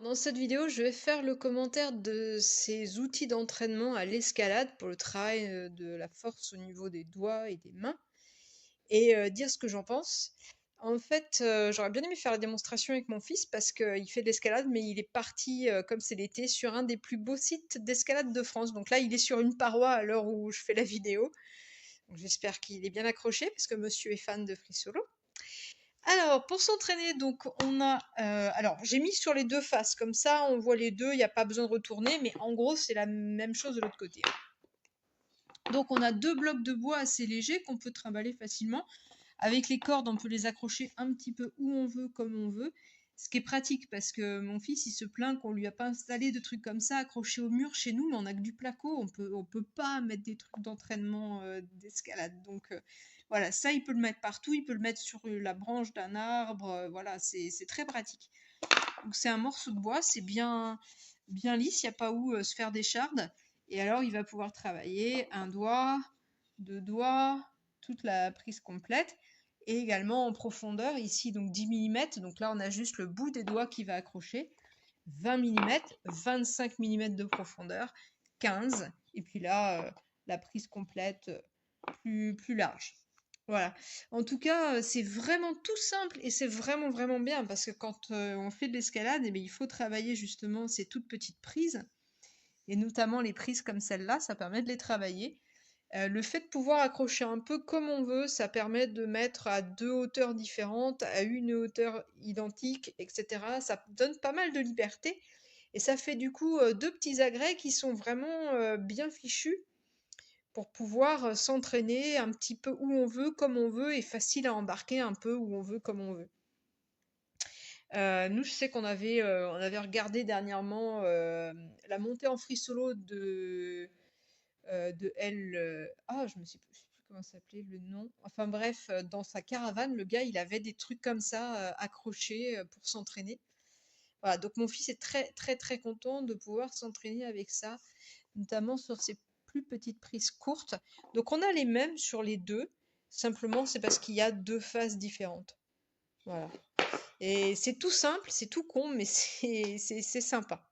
Dans cette vidéo, je vais faire le commentaire de ces outils d'entraînement à l'escalade pour le travail de la force au niveau des doigts et des mains et dire ce que j'en pense. En fait, j'aurais bien aimé faire la démonstration avec mon fils parce qu'il fait de l'escalade, mais il est parti, comme c'est l'été, sur un des plus beaux sites d'escalade de France. Donc là, il est sur une paroi à l'heure où je fais la vidéo. Donc j'espère qu'il est bien accroché parce que monsieur est fan de free solo. Alors, pour s'entraîner, donc on a, alors j'ai mis sur les deux faces, comme ça on voit les deux, il n'y a pas besoin de retourner, mais en gros c'est la même chose de l'autre côté. Donc on a deux blocs de bois assez légers qu'on peut trimballer facilement. Avec les cordes, on peut les accrocher un petit peu où on veut, comme on veut. Ce qui est pratique parce que mon fils il se plaint qu'on lui a pas installé de trucs comme ça accrochés au mur chez nous, mais on a que du placo, on peut pas mettre des trucs d'entraînement d'escalade. Donc voilà, ça il peut le mettre partout, il peut le mettre sur la branche d'un arbre, voilà, c'est très pratique. Donc c'est un morceau de bois, c'est bien lisse, il n'y a pas où se faire des chardes. Et alors il va pouvoir travailler un doigt, deux doigts, toute la prise complète. Et également en profondeur, ici donc 10 mm, donc là on a juste le bout des doigts qui va accrocher, 20 mm, 25 mm de profondeur, 15, et puis là la prise complète plus large. Voilà. En tout cas, c'est vraiment tout simple et c'est vraiment, vraiment bien parce que quand on fait de l'escalade, eh bien, il faut travailler justement ces toutes petites prises et notamment les prises comme celle-là, ça permet de les travailler. Le fait de pouvoir accrocher un peu comme on veut, ça permet de mettre à deux hauteurs différentes, à une hauteur identique, etc. Ça donne pas mal de liberté et ça fait du coup deux petits agrès qui sont vraiment bien fichus pour pouvoir s'entraîner un petit peu où on veut, comme on veut, et facile à embarquer un peu où on veut, comme on veut. Nous, je sais qu'on avait regardé dernièrement la montée en free solo de elle. Je me sais plus comment ça s'appelait le nom. Enfin bref, dans sa caravane, le gars, il avait des trucs comme ça accrochés pour s'entraîner. Voilà, donc mon fils est très très très content de pouvoir s'entraîner avec ça, notamment sur ces plus petites prises courtes. Donc on a les mêmes sur les deux, simplement c'est parce qu'il y a deux phases différentes. Voilà. Et c'est tout simple, c'est tout con, mais c'est sympa.